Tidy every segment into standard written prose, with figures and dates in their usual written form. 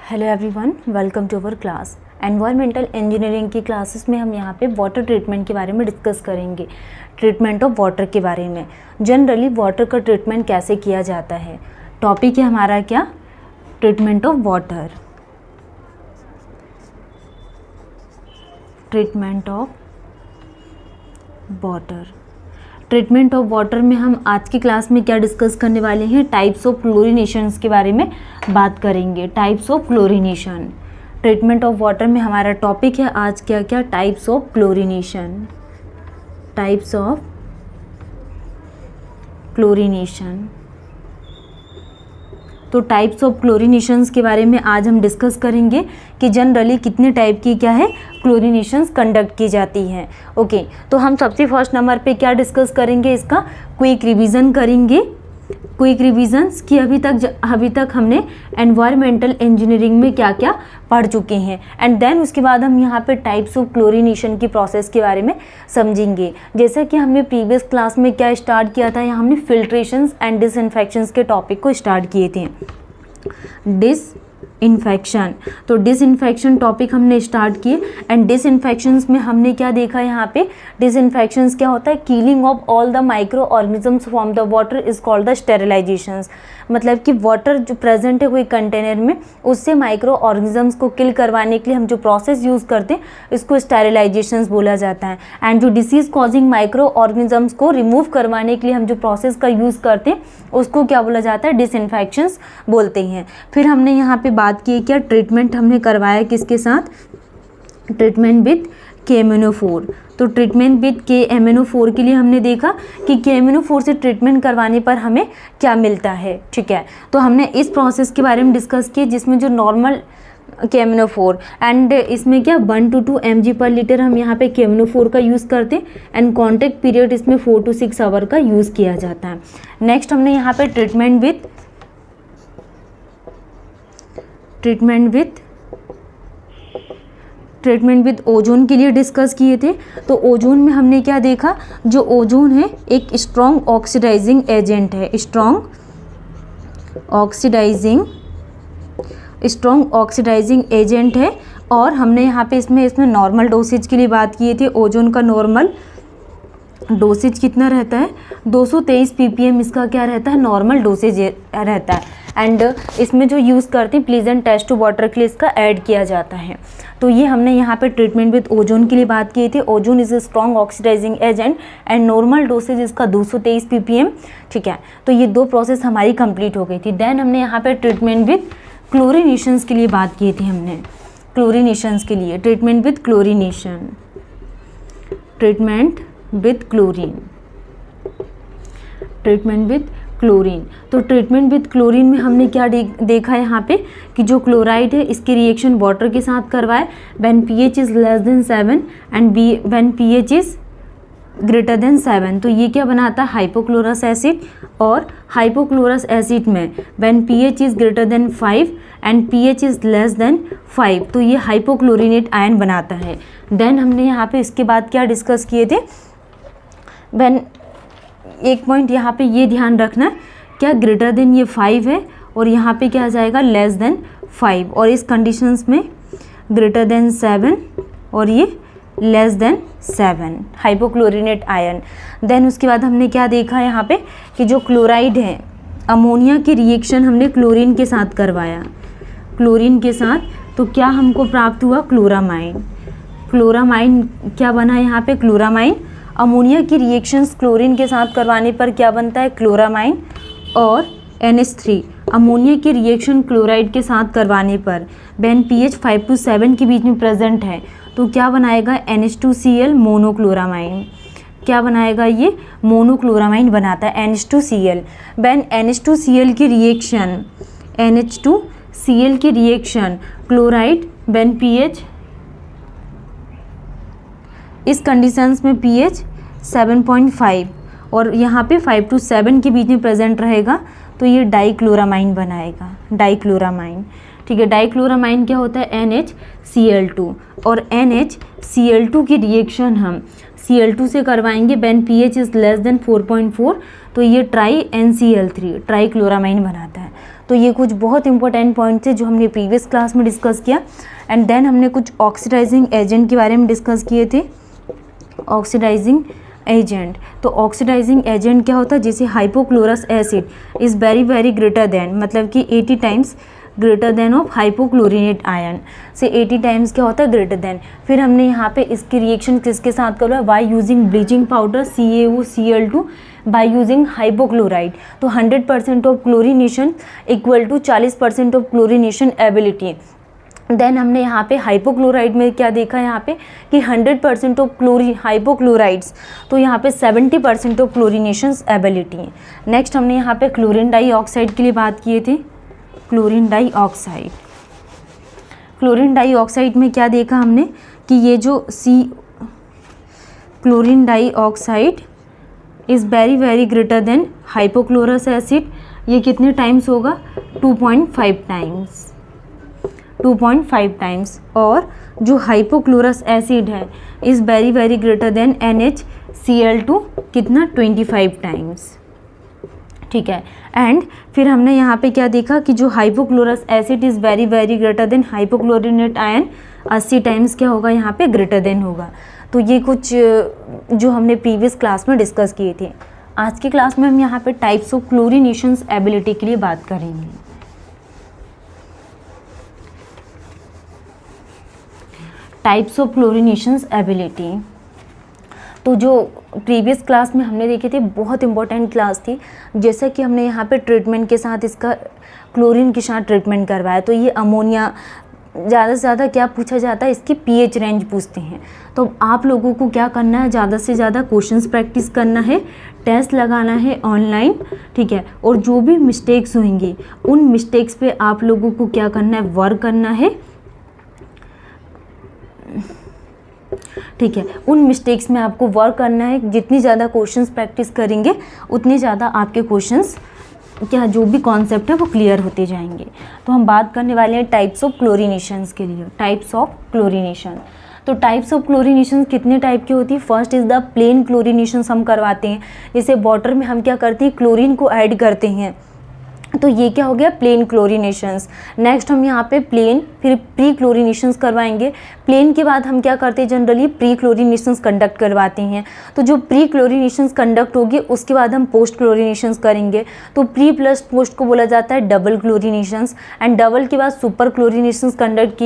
Hello everyone, welcome to our class. Environmental engineering की classes में हम यहाँ पे वाटर ट्रीटमेंट के बारे में डिस्कस करेंगे। ट्रीटमेंट ऑफ वाटर के बारे में, जनरली वाटर का ट्रीटमेंट कैसे किया जाता है। टॉपिक है हमारा क्या, treatment of water. Treatment of water. Treatment of water में हम आज की क्लास में क्या डिस्कस करने वाले हैं, टाइप्स ऑफ क्लोरीनेशंस के बारे में बात करेंगे। Types of chlorination. Treatment of water में हमारा टॉपिक है आज क्या क्या, types of chlorination. Types of chlorination. तो टाइप्स ऑफ क्लोरीनेशंस के बारे में आज हम डिस्कस करेंगे कि जनरली कितने टाइप की क्या है क्लोरीनेशंस कंडक्ट की जाती हैं। ओके, तो हम सबसे फर्स्ट नंबर पे क्या डिस्कस करेंगे, इसका क्विक रिवीजन करेंगे। क्विक रिवीजन्स कि अभी तक हमने एनवायरमेंटल इंजीनियरिंग में क्या क्या पढ़ चुके हैं, एंड देन उसके बाद हम यहाँ पे टाइप्स ऑफ क्लोरीनेशन की प्रोसेस के बारे में समझेंगे। जैसा कि हमने प्रीवियस क्लास में क्या स्टार्ट किया था, यहाँ हमने फिल्ट्रेशंस एंड डिसइंफेक्शंस के टॉपिक को स्टार्ट किए थे। डिसइंफेक्शन, तो डिसइंफेक्शन टॉपिक हमने स्टार्ट किए, एंड डिसइंफेक्शंस में हमने क्या देखा, यहाँ पे डिसइंफेक्शंस क्या होता है, killing of all the micro organisms from the water is called the sterilisations. मतलब कि वाटर जो प्रेजेंट है कोई कंटेनर में, उससे माइक्रो ऑर्गेनिजम्स को किल करवाने के लिए हम जो प्रोसेस यूज़ करते हैं इसको स्टेरिलाइजेशंस बोला जाता है। एंड जो डिसीज़ कॉजिंग माइक्रो ऑर्गेनिजम्स को रिमूव करवाने के लिए हम जो प्रोसेस का यूज़ करते हैं उसको क्या बोला जाता है, डिसइंफेक्शंस बोलते हैं। फिर हमने यहाँ पे बात की क्या, ट्रीटमेंट हमने करवाया किसके साथ, ट्रीटमेंट विद KMnO4। तो ट्रीटमेंट विद KMnO4 के लिए हमने देखा कि KMnO4 से ट्रीटमेंट करवाने पर हमें क्या मिलता है। ठीक है, तो हमने इस प्रोसेस के बारे में डिस्कस किया जिसमें जो नॉर्मल KMnO4 एंड इसमें क्या 1 to 2 mg/L हम यहाँ पे KMnO4 का यूज़ करते हैं, एंड कॉन्टैक्ट पीरियड इसमें 4 to 6 आवर का यूज़ किया जाता है। नेक्स्ट हमने यहाँ पे ट्रीटमेंट विद ओजोन के लिए डिस्कस किए थे। तो ओजोन में हमने क्या देखा, जो ओजोन है एक स्ट्रॉन्ग ऑक्सीडाइजिंग एजेंट है। स्ट्रॉन्ग ऑक्सीडाइजिंग एजेंट है, और हमने यहाँ पे इसमें नॉर्मल डोसेज के लिए बात किए थे। ओजोन का नॉर्मल डोसेज कितना रहता है, 223 ppm इसका क्या रहता है, नॉर्मल डोसेज रहता है। एंड इसमें जो यूज़ करते हैं प्लीजेंट टेस्ट टू वाटर के लिए इसका ऐड किया जाता है। तो ये हमने यहाँ पे ट्रीटमेंट विद ओजोन के लिए बात की थी। Ozone is a strong oxidising agent and normal dosage इसका 223 ppm। ठीक है, तो ये दो प्रोसेस हमारी कंप्लीट हो गई थी। देन हमने यहाँ पे ट्रीटमेंट विद क्लोरीनेशंस के लिए बात की थी। हमने क्लोरीनेशंस के लिए treatment with chlorination, treatment with chlorine, treatment with chlorine. तो ट्रीटमेंट विद क्लोरीन में हमने क्या देखा यहाँ पे कि जो क्लोराइड है इसकी रिएक्शन वाटर के साथ करवाए when pH is less than 7 and when pH is greater than 7। तो ये क्या बनाता है, हाइपोक्लोरस एसिड। और हाइपोक्लोरस एसिड में when pH is greater than 5 and pH is less than 5, तो ये हाइपोक्लोरिनेट आयन बनाता है। देन हमने यहाँ पे इसके बाद क्या डिस्कस किए थे, व्हेन एक पॉइंट यहाँ पे ये ध्यान रखना, क्या ग्रेटर देन ये 5 है और यहाँ पे क्या आ जाएगा लेस देन 5, और इस कंडीशंस में ग्रेटर देन 7 और ये लेस देन 7 हाइपोक्लोरिनेट आयन। देन उसके बाद हमने क्या देखा यहाँ पे कि जो क्लोराइड है, अमोनिया की रिएक्शन हमने क्लोरीन के साथ करवाया, क्लोरीन के साथ, तो क्या हमको प्राप्त हुआ, क्लोरामाइन। क्लोरामाइन क्या बना यहाँ पे, क्लोरामाइन। अमोनिया की रिएक्शंस क्लोरीन के साथ करवाने पर क्या बनता है, क्लोरामाइन। और NH3 अमोनिया की रिएक्शन क्लोराइड के साथ करवाने पर व्हेन pH 5 to 7 के बीच में प्रेजेंट है तो क्या बनाएगा, NH2Cl मोनोक्लोरामाइन। क्या बनाएगा, ये मोनोक्लोरामाइन बनाता है NH2Cl। व्हेन NH2Cl की रिएक्शन, NH2Cl की रिएक्शन क्लोराइड व्हेन pH, इस कंडीशंस में pH 7.5 और यहाँ पे 5 to 7 के बीच में प्रेजेंट रहेगा तो ये डाइक्लोरामाइन बनाएगा, डाइक्लोरामाइन। ठीक है, डाइक्लोरामाइन क्या होता है, NHCl2, और NHCl2 की रिएक्शन हम Cl2 से करवाएंगे when pH is less than 4.4, तो ये ट्राई NCl3 ट्राइक्लोरामाइन बनाता है। तो ये कुछ बहुत इंपॉर्टेंट पॉइंट थे जो हमने प्रीवियस क्लास में डिस्कस किया। एंड देन हमने कुछ ऑक्सीडाइजिंग एजेंट के बारे में डिस्कस किए थे। ऑक्सीडाइजिंग एजेंट, तो ऑक्सीडाइजिंग एजेंट क्या होता है, जैसे hypochlorous acid is very greater than, मतलब कि 80 times greater than of hypochlorinate ion से 80 टाइम्स क्या होता है, ग्रेटर देन। फिर हमने यहाँ पे इसकी रिएक्शन किसके साथ करवाया, by using bleaching powder CaOCl2 by using hypochloride. तो 100% of chlorination equal to 40% of chlorination ability. Then हमने यहाँ पे हाइपोक्लोराइड में क्या देखा, यहाँ पे कि 100% ऑफ हाइपोक्लोराइड्स, तो यहाँ पे 70% ऑफ क्लोरीनेशन एबिलिटी है। नेक्स्ट हमने यहाँ पे क्लोरीन डाइऑक्साइड के लिए बात किए थे। क्लोरीन डाइऑक्साइड, क्लोरीन डाइऑक्साइड में क्या देखा हमने कि ये जो chlorine dioxide is very greater then hypochlorous acid. ये कितने टाइम्स होगा, 2.5 टाइम्स, 2.5 टाइम्स। और जो हाइपोक्लोरस एसिड है is very greater then NaCl2, कितना, 25 टाइम्स, ठीक है। एंड फिर हमने यहाँ पे क्या देखा कि जो hypochlorous acid is very greater than hypochlorinate ion, 80 times क्या होगा यहाँ पे, ग्रेटर देन होगा। तो ये कुछ जो हमने प्रीवियस क्लास में डिस्कस किए थे। आज की क्लास में हम यहाँ पे टाइप्स ऑफ क्लोरीनेशंस एबिलिटी के लिए बात करेंगे। टाइप्स ऑफ क्लोरीनेशंस एबिलिटी, तो जो प्रीवियस क्लास में हमने देखे थे, बहुत इंपॉर्टेंट क्लास थी। जैसा कि हमने यहाँ पे ट्रीटमेंट के साथ इसका क्लोरीन के साथ ट्रीटमेंट करवाया, तो ये अमोनिया ज़्यादा से ज़्यादा क्या पूछा जाता है, इसकी pH रेंज पूछते हैं। तो आप लोगों को क्या करना है, ज़्यादा से ज़्यादा क्वेश्चंस प्रैक्टिस करना है, टेस्ट लगाना है ऑनलाइन, ठीक है। और जो भी मिस्टेक्स होंगी उन मिस्टेक्स पे आप लोगों को क्या करना है, वर्क करना है, ठीक है। उन मिस्टेक्स में आपको वर्क करना है। जितनी ज़्यादा क्वेश्चंस प्रैक्टिस करेंगे उतनी ज़्यादा आपके क्वेश्चंस क्या जो भी कॉन्सेप्ट है वो क्लियर होते जाएंगे। तो हम बात करने वाले हैं टाइप्स ऑफ क्लोरीनेशंस के लिए। टाइप्स ऑफ क्लोरीनेशन, तो टाइप्स ऑफ क्लोरीनेशन कितने टाइप की होती है। फर्स्ट इज़ द प्लेन क्लोरीनेशंस हम करवाते हैं, जैसे वाटर में हम क्या करते हैं, क्लोरीन को ऐड करते हैं, तो ये क्या हो गया, प्लेन क्लोरीनेशंस। नेक्स्ट हम यहाँ पे प्लेन फिर प्री क्लोरीनेशंस करवाएंगे। प्लेन के बाद हम क्या करते हैं, जनरली प्री क्लोरीनेशंस कंडक्ट करवाते हैं। तो जो प्री क्लोरीनेशंस कंडक्ट होगी उसके बाद हम पोस्ट क्लोरीनेशंस करेंगे। तो प्री प्लस पोस्ट को बोला जाता है डबल क्लोरीनेशंस। एंड डबल के बाद सुपर क्लोरीनेशंस कंडक्ट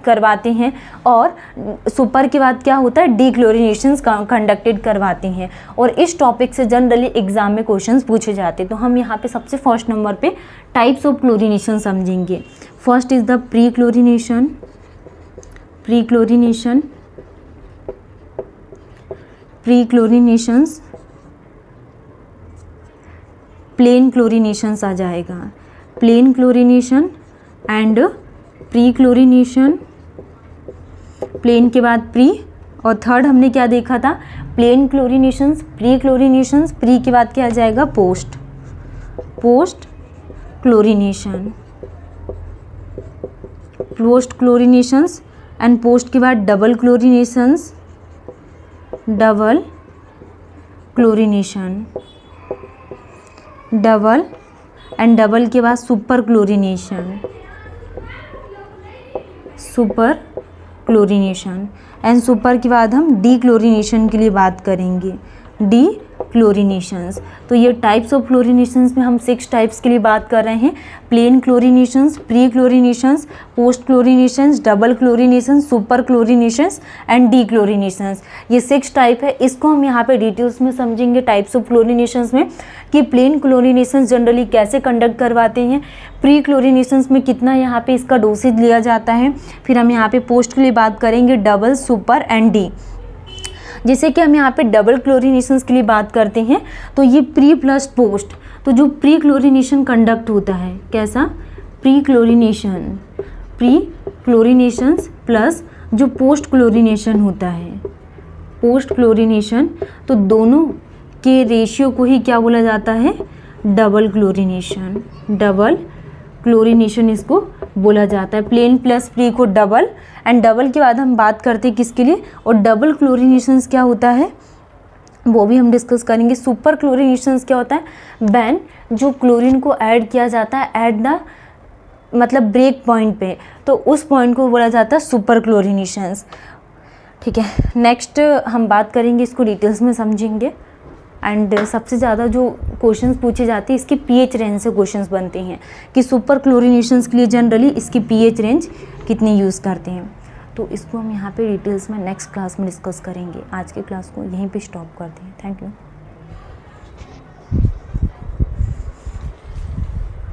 करवाते हैं, और सुपर के बाद क्या होता है, डी क्लोरीनेशंस कंडक्टेड करवाते हैं। और इस टॉपिक से जनरली एग्जाम में क्वेश्चंस पूछे जाते हैं। तो हम यहाँ पे सबसे फर्स्ट नंबर पे टाइप्स ऑफ क्लोरीनेशन समझेंगे। First is the pre chlorination, pre chlorination, pre chlorinations, plain chlorinations आ जाएगा, plain chlorination and pre chlorination, plain के बाद प्री, और थर्ड हमने क्या देखा था, plain chlorinations, pre chlorinations, pre के बाद क्या आ जाएगा, post, post chlorination, post chlorinations and post के बाद double chlorinations, double chlorination, double and double के बाद super chlorination, super chlorination and super के बाद हम डी क्लोरीनेशन के लिए बात करेंगे, डी क्लोरीनेशंस। तो ये टाइप्स ऑफ क्लोरीनेशंस में हम 6 टाइप्स के लिए बात कर रहे हैं, plain chlorinations, pre chlorinations, post chlorinations, double chlorinations, super chlorinations and dechlorinations. ये 6 टाइप है। इसको हम यहाँ पे डिटेल्स में समझेंगे टाइप्स ऑफ क्लोरीनेशंस में, कि प्लेन क्लोरीनेशंस जनरली कैसे कंडक्ट करवाते हैं, प्री क्लोरीनेशंस में कितना यहाँ पे इसका डोसेज लिया जाता है, फिर हम यहाँ पे पोस्ट के लिए बात करेंगे डबल, सुपर एंड डी। जैसे कि हम यहाँ पे डबल क्लोरीनेशंस के लिए बात करते हैं, तो ये प्री प्लस पोस्ट, तो जो प्री क्लोरीनेशन कंडक्ट होता है, कैसा, प्री क्लोरीनेशन, प्री क्लोरीनेशंस प्लस जो पोस्ट क्लोरीनेशन होता है, पोस्ट क्लोरीनेशन, तो दोनों के रेशियो को ही क्या बोला जाता है, डबल क्लोरीनेशन, डबल क्लोरीनेशन इसको बोला जाता है। प्लेन प्लस प्री को डबल, एंड डबल के बाद हम बात करते हैं किसके लिए, और डबल क्लोरीनेशंस क्या होता है वो भी हम डिस्कस करेंगे। सुपर क्लोरीनेशंस क्या होता है, व्हेन जो क्लोरीन को ऐड किया जाता है एट द मतलब ब्रेक पॉइंट पे, तो उस पॉइंट को बोला जाता है सुपर क्लोरिनेशंस। ठीक है, नेक्स्ट हम बात करेंगे, इसको डिटेल्स में समझेंगे। एंड सबसे ज़्यादा जो क्वेश्चंस पूछे जाते हैं इसके पीएच रेंज से क्वेश्चंस बनते हैं कि सुपर क्लोरिनेशंस के लिए जनरली इसकी पीएच रेंज कितनी यूज़ करते हैं। तो इसको हम यहाँ पे डिटेल्स में नेक्स्ट क्लास में डिस्कस करेंगे। आज के क्लास को यहीं पे स्टॉप करते हैं। Thank you.